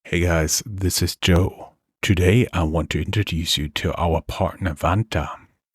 Hey guys, this is Joe. Today I want to introduce you to our partner Vanta.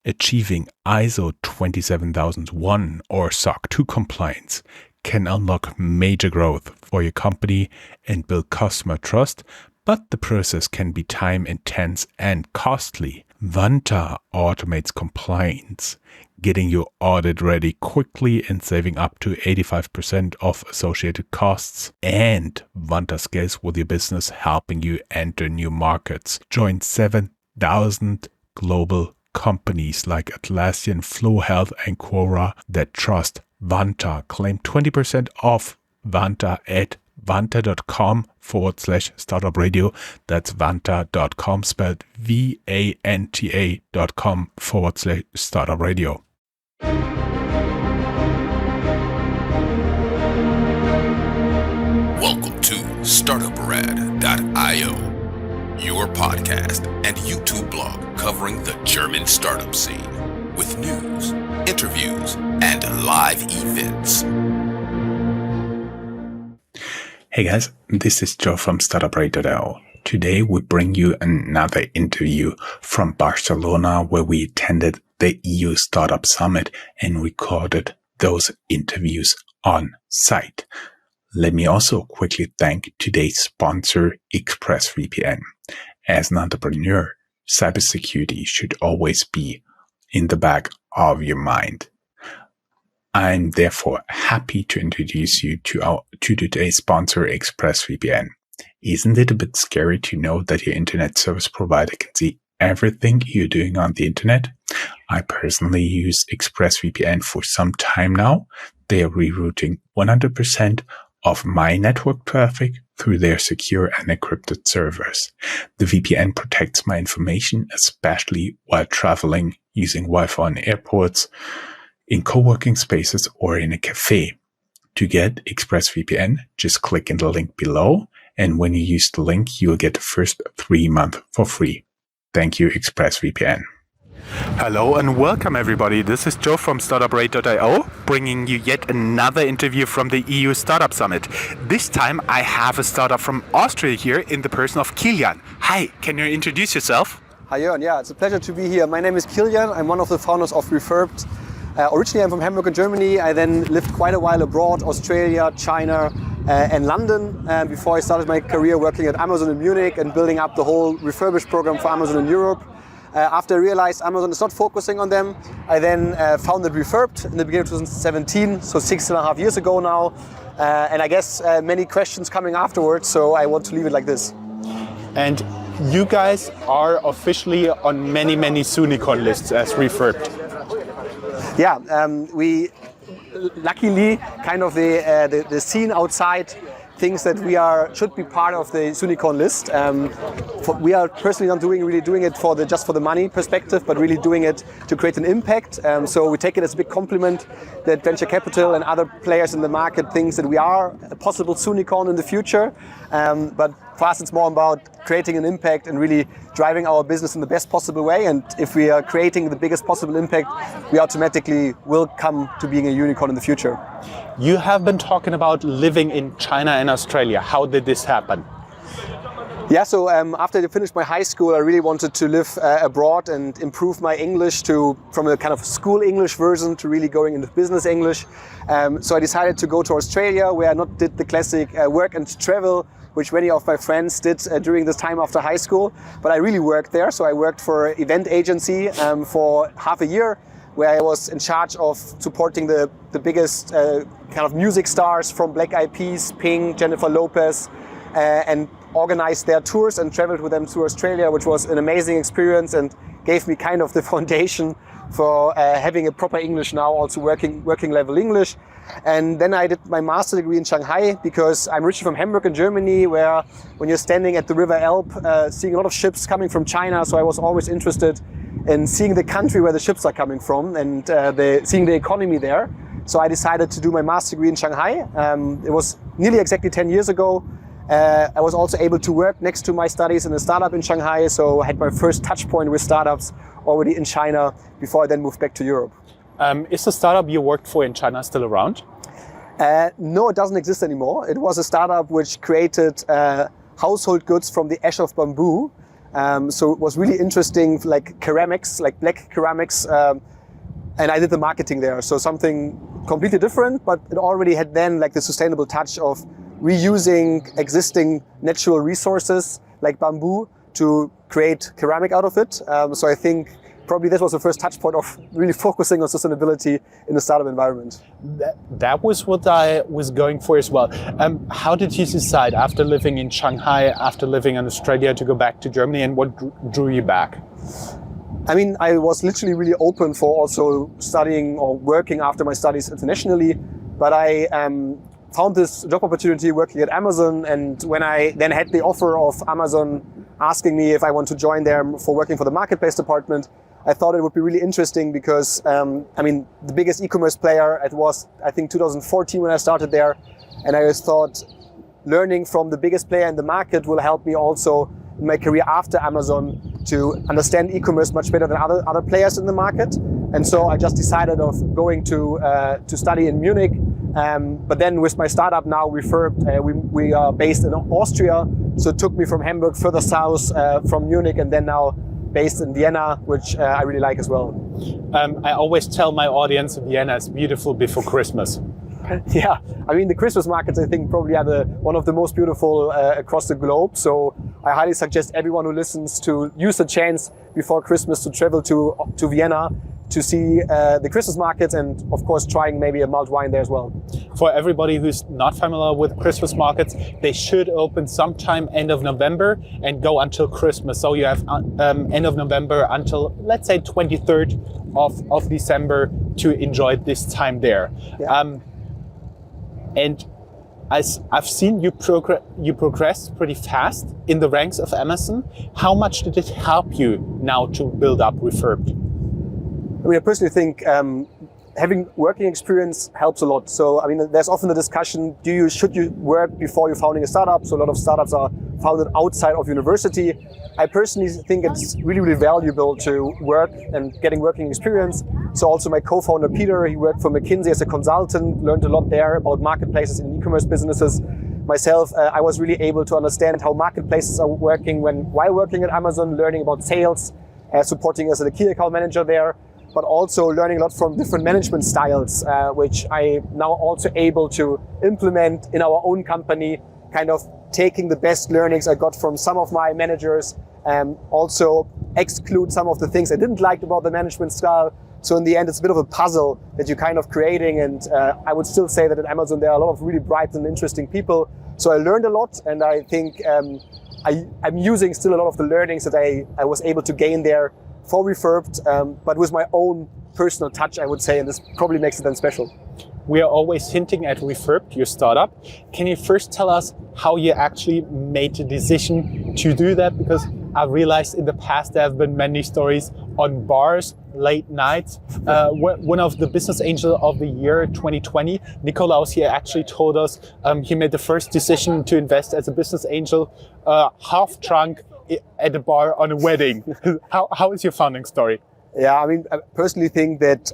Achieving ISO 27001 or SOC 2 compliance can unlock major growth for your company and build customer trust, but the process can be time intense and costly. Vanta automates compliance, getting your audit ready quickly and saving up to 85% of associated costs. And Vanta scales with your business, helping you enter new markets. Join 7,000 global companies like Atlassian, Flow Health, and Quora that trust Vanta. Claim 20% off Vanta at vanta.com/startupradio. That's vanta.com, spelled vanta.com/startupradio. Welcome to Startuprad.io, your podcast and YouTube blog covering the German startup scene with news, interviews, and live events. Hey guys, this is Joe from Startuprad.io. Today we bring you another interview from Barcelona, where we attended the EU Startup Summit and recorded those interviews on site. Let me also quickly thank today's sponsor, ExpressVPN. As an entrepreneur, cybersecurity should always be in the back of your mind. I'm therefore happy to introduce you to today's sponsor, ExpressVPN. Isn't it a bit scary to know that your internet service provider can see everything you're doing on the internet? I personally use ExpressVPN for some time now. They are rerouting 100% of my network traffic through their secure and encrypted servers. The VPN protects my information, especially while traveling using Wi-Fi in airports, in co-working spaces, or in a cafe. To get ExpressVPN, just click in the link below, and when you use the link, you will get the first 3 months for free. Thank you, ExpressVPN. Hello and welcome everybody. This is Joe from Startuprad.io, bringing you yet another interview from the EU Startup Summit. This time I have a startup from Austria here in the person of Kilian. Hi, can you introduce yourself? Hi Jörn, yeah, it's a pleasure to be here. My name is Kilian. I'm one of the founders of Refurbed. Originally I'm from Hamburg in Germany. I then lived quite a while abroad, Australia, China, and London, before I started my career working at Amazon in Munich and building up the whole refurbished program for Amazon in Europe. After I realized Amazon is not focusing on them, I then founded Refurbed in the beginning of 2017, so 6.5 years ago now. And I guess many questions coming afterwards, so I want to leave it like this. And you guys are officially on many Unicron lists as Refurbed. Yeah, we luckily kind of the scene outside thinks that we should be part of the Unicron list. We are personally not really doing it just for the money perspective, but really doing it to create an impact. So we take it as a big compliment that venture capital and other players in the market thinks that we are a possible Unicron in the future. But for us, it's more about creating an impact and really driving our business in the best possible way. And if we are creating the biggest possible impact, we automatically will come to being a unicorn in the future. You have been talking about living in China and Australia. How did this happen? Yeah, so after I finished my high school, I really wanted to live abroad and improve my English from a kind of school English version to really going into business English. So I decided to go to Australia, where I not did the classic work and travel, which many of my friends did during this time after high school. But I really worked there. So I worked for an event agency for half a year, where I was in charge of supporting the biggest kind of music stars from Black Eyed Peas, Pink, Jennifer Lopez, and organized their tours and traveled with them to Australia, which was an amazing experience and gave me kind of the foundation for having a proper English now, also working level English. And then I did my master degree in Shanghai, because I'm originally from Hamburg in Germany, where when you're standing at the River Elbe, seeing a lot of ships coming from China, so I was always interested in seeing the country where the ships are coming from and seeing the economy there. So I decided to do my master degree in Shanghai. It was nearly exactly 10 years ago. I was also able to work next to my studies in a startup in Shanghai, so I had my first touch point with startups already in China before I then moved back to Europe. Is the startup you worked for in China still around? No, it doesn't exist anymore. It was a startup which created household goods from the ash of bamboo. So it was really interesting, like ceramics, like black ceramics, and I did the marketing there. So something completely different, but it already had then like the sustainable touch of reusing existing natural resources like bamboo to create ceramic out of it. So I think probably this was the first touch point of really focusing on sustainability in the startup environment. That was what I was going for as well. How did you decide after living in Shanghai, after living in Australia, to go back to Germany, and what drew you back? I mean, I was literally really open for also studying or working after my studies internationally, but I found this job opportunity working at Amazon, and when I then had the offer of Amazon asking me if I want to join them for working for the marketplace department, I thought it would be really interesting because, I mean, the biggest e-commerce player, it was, I think, 2014 when I started there. And I just thought learning from the biggest player in the market will help me also in my career after Amazon to understand e-commerce much better than other players in the market. And so I just decided of going to study in Munich. But then with my startup now, Refurbed, we are based in Austria. So it took me from Hamburg further south from Munich, and then now based in Vienna, which I really like as well. I always tell my audience Vienna is beautiful before Christmas. Yeah, I mean the Christmas markets I think probably are one of the most beautiful across the globe. So I highly suggest everyone who listens to use the chance before Christmas to travel to Vienna to see the Christmas markets, and of course trying maybe a mulled wine there as well. For everybody who's not familiar with Christmas markets, they should open sometime end of November and go until Christmas. So you have end of November until, let's say, 23rd of December to enjoy this time there. Yeah. And I've seen you progress pretty fast in the ranks of Amazon. How much did it help you now to build up Refurbed? I mean, I personally think having working experience helps a lot. So, I mean, there's often the discussion, should you work before you're founding a startup? So a lot of startups are founded outside of university. I personally think it's really, really valuable to work and getting working experience. So also my co-founder, Peter, he worked for McKinsey as a consultant, learned a lot there about marketplaces and e-commerce businesses. Myself, I was really able to understand how marketplaces are working while working at Amazon, learning about sales, supporting as a key account manager there, but also learning a lot from different management styles, which I now also able to implement in our own company, kind of taking the best learnings I got from some of my managers, also exclude some of the things I didn't like about the management style. So in the end, it's a bit of a puzzle that you're kind of creating. And I would still say that at Amazon, there are a lot of really bright and interesting people. So I learned a lot, and I think I'm using still a lot of the learnings that I was able to gain there for Refurbed, but with my own personal touch, I would say, and this probably makes it then special. We are always hinting at Refurbed, your startup. Can you first tell us how you actually made the decision to do that? Because I realized in the past there have been many stories on bars, late nights. One of the business angels of the year 2020, Nikolaus here, actually told us he made the first decision to invest as a business angel, half drunk at a bar on a wedding. How is your founding story? Yeah, I mean, I personally think that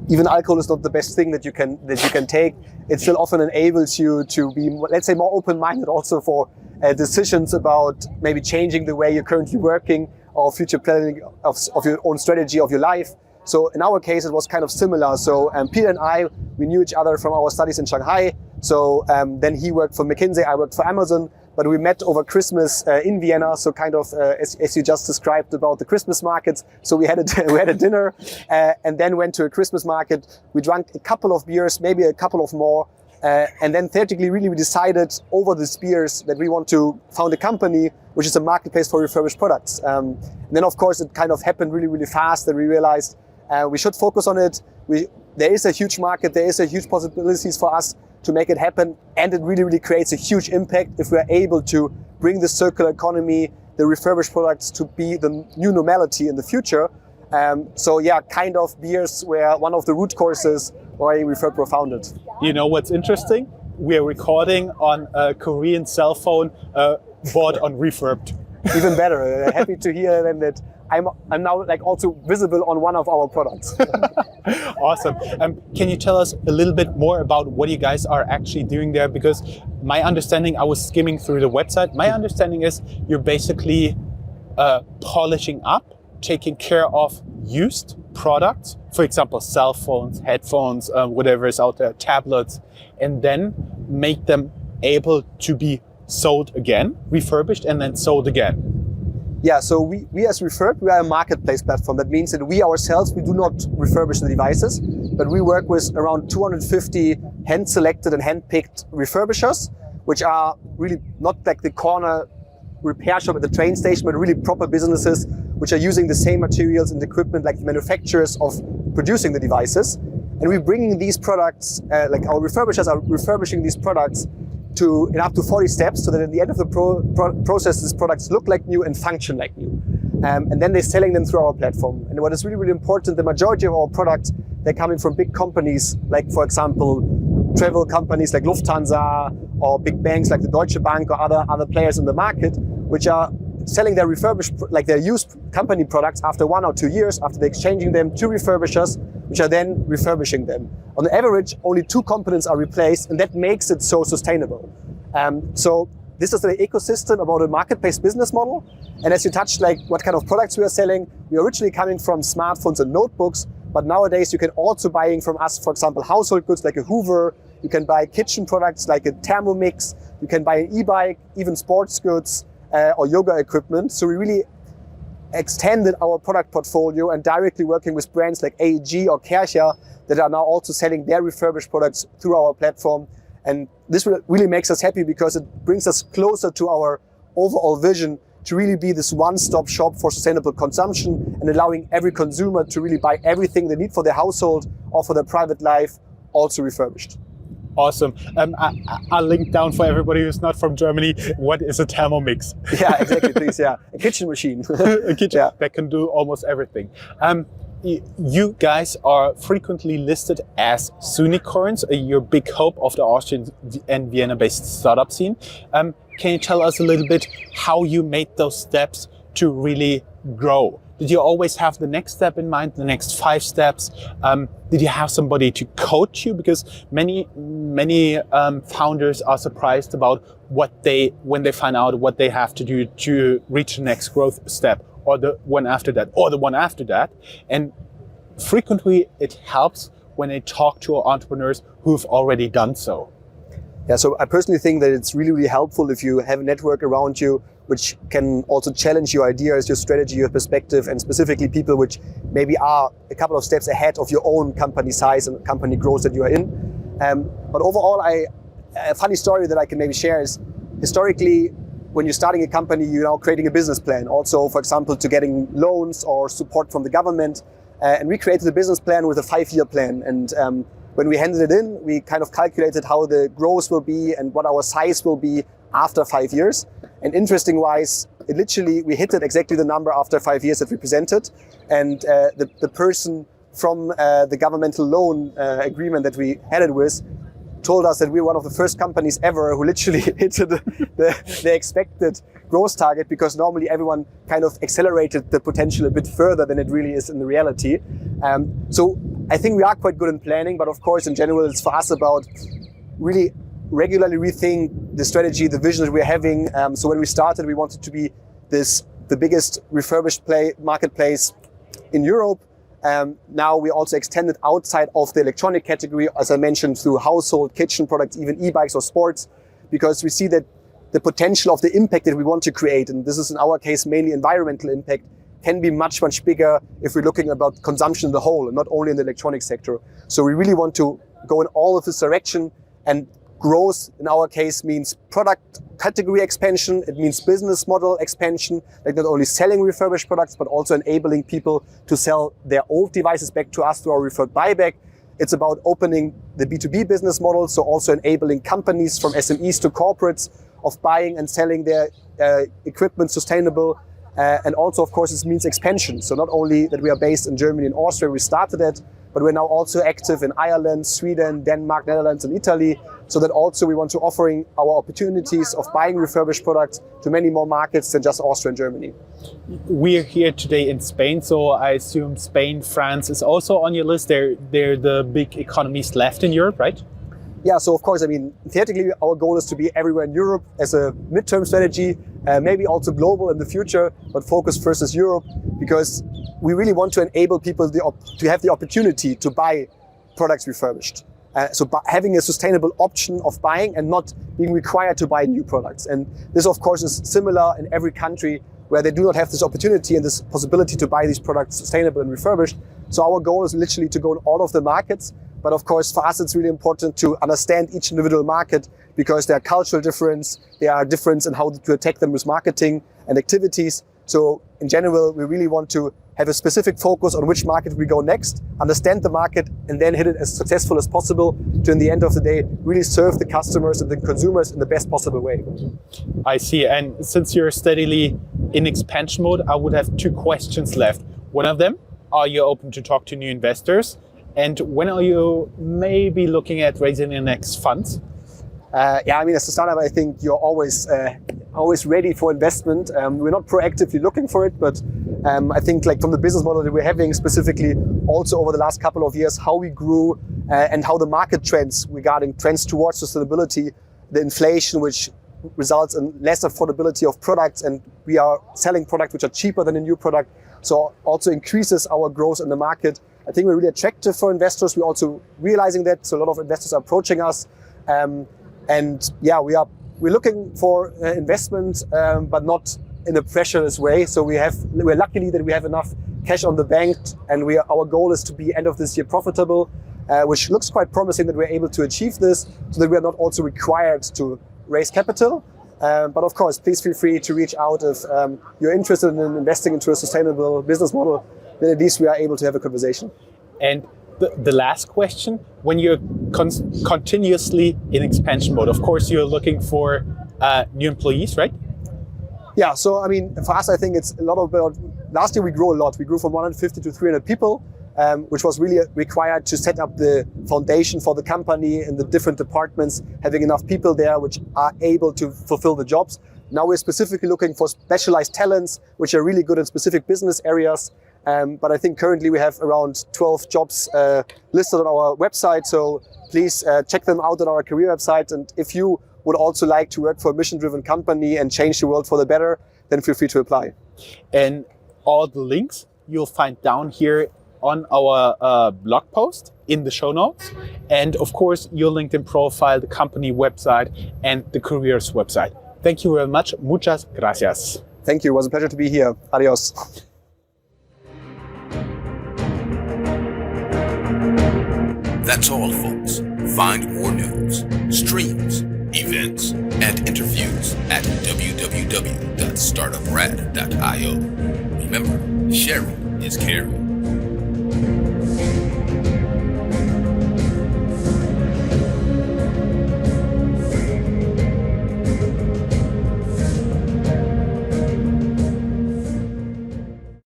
even alcohol is not the best thing that you can take. It still often enables you to be, let's say, more open-minded also for decisions about maybe changing the way you're currently working or future planning of your own strategy of your life. So in our case, it was kind of similar. So Peter and I, we knew each other from our studies in Shanghai. So then he worked for McKinsey, I worked for Amazon. But we met over Christmas in Vienna, so kind of as you just described about the Christmas markets. So we had a dinner and then went to a Christmas market. We drank a couple of beers, maybe a couple of more. And then theoretically, really, we decided over these beers that we want to found a company which is a marketplace for refurbished products. And then, of course, it kind of happened really, really fast that we realized we should focus on it. There is a huge market, there is a huge possibilities for us to make it happen, and it really, really creates a huge impact if we are able to bring the circular economy, the refurbished products to be the new normality in the future. So yeah, kind of beers were one of the root causes why Refurbed were founded. You know what's interesting? We are recording on a Korean cell phone bought on Refurbed. Even better. Happy to hear then that I'm now like also visible on one of our products. Awesome. Can you tell us a little bit more about what you guys are actually doing there? Because my understanding, I was skimming through the website. My understanding is you're basically polishing up, taking care of used products, for example, cell phones, headphones, whatever is out there, tablets, and then make them able to be sold again, refurbished, and then sold again. Yeah, so we as Refurbed, we are a marketplace platform. That means that we ourselves, we do not refurbish the devices, but we work with around 250 hand-selected and hand-picked refurbishers, which are really not like the corner repair shop at the train station, but really proper businesses which are using the same materials and equipment like the manufacturers of producing the devices. And we're bringing these products, like our refurbishers are refurbishing these products in up to 40 steps, so that at the end of the process, these products look like new and function like new. And then they're selling them through our platform. And what is really, really important, the majority of our products, they're coming from big companies, like for example, travel companies like Lufthansa, or big banks like the Deutsche Bank, or other players in the market, which are selling their refurbished, like their used company products after 1 or 2 years, after they're exchanging them to refurbishers, which are then refurbishing them. On average, only 2 components are replaced, and that makes it so sustainable. So this is the ecosystem about a marketplace business model. And as you touched, like what kind of products we are selling, we are originally coming from smartphones and notebooks, but nowadays you can also buying from us, for example, household goods like a Hoover, you can buy kitchen products like a Thermomix, you can buy an e-bike, even sports goods, or yoga equipment. So we really extended our product portfolio and directly working with brands like AEG or Kärcher that are now also selling their refurbished products through our platform. And this really makes us happy because it brings us closer to our overall vision to really be this one-stop shop for sustainable consumption and allowing every consumer to really buy everything they need for their household or for their private life, also refurbished. Awesome. I'll link down for everybody who's not from Germany. What is a Thermomix? Yeah, exactly, please, yeah. A kitchen machine. A kitchen that can do almost everything. You guys are frequently listed as unicorns. You're a big hope of the Austrian and Vienna-based startup scene. Can you tell us a little bit how you made those steps to really grow? Did you always have the next step in mind, the next 5 steps? Did you have somebody to coach you? Because many founders are surprised about when they find out what they have to do to reach the next growth step, or the one after that, or the one after that. And frequently it helps when they talk to entrepreneurs who've already done so. Yeah, so I personally think that it's really, really helpful if you have a network around you which can also challenge your ideas, your strategy, your perspective, and specifically people which maybe are a couple of steps ahead of your own company size and company growth that you are in. But overall, a funny story that I can maybe share is, historically, when you're starting a company, you're now creating a business plan. Also, for example, to getting loans or support from the government. And we created a business plan with a 5-year plan. And when we handed it in, we kind of calculated how the growth will be and what our size will be after 5 years. And interesting wise, we hit it exactly the number after 5 years that we presented. And the person from the governmental loan agreement that we had it with told us that we were one of the first companies ever who literally hit the expected growth target, because normally everyone kind of accelerated the potential a bit further than it really is in the reality. So I think we are quite good in planning, but of course in general it's for us about really regularly rethink the strategy, the vision that we're having. So when we started, we wanted to be the biggest refurbished marketplace in Europe. Now we also extended outside of the electronic category, as I mentioned, through household, kitchen products, even e-bikes or sports, because we see that the potential of the impact that we want to create, and this is in our case mainly environmental impact, can be much, much bigger if we're looking about consumption in the whole and not only in the electronic sector. So we really want to go in all of this direction, and growth in our case means product category expansion. It means business model expansion, like not only selling refurbished products, but also enabling people to sell their old devices back to us through our referred buyback. It's about opening the B2B business model, so also enabling companies from SMEs to corporates of buying and selling their equipment sustainable. And also, of course, this means expansion. So not only that we are based in Germany and Austria, we started at, but we're now also active in Ireland, Sweden, Denmark, Netherlands, and Italy. So that also we want to offering our opportunities of buying refurbished products to many more markets than just Austria and Germany. We're here today in Spain, so I assume Spain, France is also on your list. They're the big economies left in Europe, right? Yeah, so of course, I mean, theoretically, our goal is to be everywhere in Europe as a midterm strategy, maybe also global in the future, but focus first is Europe, because we really want to enable people to have the opportunity to buy products refurbished. So having a sustainable option of buying and not being required to buy new products. And this, of course, is similar in every country where they do not have this opportunity and this possibility to buy these products sustainable and refurbished. So our goal is literally to go in all of the markets. But of course, for us, it's really important to understand each individual market because there are cultural difference, there are difference in how to attack them with marketing and activities. So in general, we really want to have a specific focus on which market we go next, understand the market, and then hit it as successful as possible to, in the end of the day, really serve the customers and the consumers in the best possible way. I see. And since you're steadily in expansion mode, I would have two questions left. One of them, are you open to talk to new investors? And when are you maybe looking at raising your next funds? Yeah, I mean, as a startup, I think you're always ready for investment. We're not proactively looking for it, but I think like from the business model that we're having specifically also over the last couple of years, how we grew and how the market trends regarding trends towards sustainability, the inflation, which results in less affordability of products, and we are selling products which are cheaper than a new product. So also increases our growth in the market. I think we're really attractive for investors. We're also realizing that, so a lot of investors are approaching us. And yeah, we're looking for investment, but not in a pressureless way. So we're luckily that we have enough cash on the bank, and our goal is to be end of this year profitable, which looks quite promising that we're able to achieve this, so that we are not also required to raise capital. But of course, please feel free to reach out if you're interested in investing into a sustainable business model. Then at least we are able to have a conversation. And the last question, when you're continuously in expansion mode, of course, you're looking for new employees, right? Yeah, so I mean, for us, I think it's a lot about, last year we grew a lot. We grew from 150 to 300 people, which was really required to set up the foundation for the company in the different departments, having enough people there which are able to fulfill the jobs. Now we're specifically looking for specialized talents, which are really good in specific business areas. But I think currently we have around 12 jobs listed on our website. So please check them out on our career website. And if you would also like to work for a mission-driven company and change the world for the better, then feel free to apply. And all the links you'll find down here on our blog post in the show notes. And of course, your LinkedIn profile, the company website, and the careers website. Thank you very much. Muchas gracias. Thank you. It was a pleasure to be here. Adios. That's all, folks. Find more news, streams, events, and interviews at www.Startuprad.io. Remember, sharing is caring.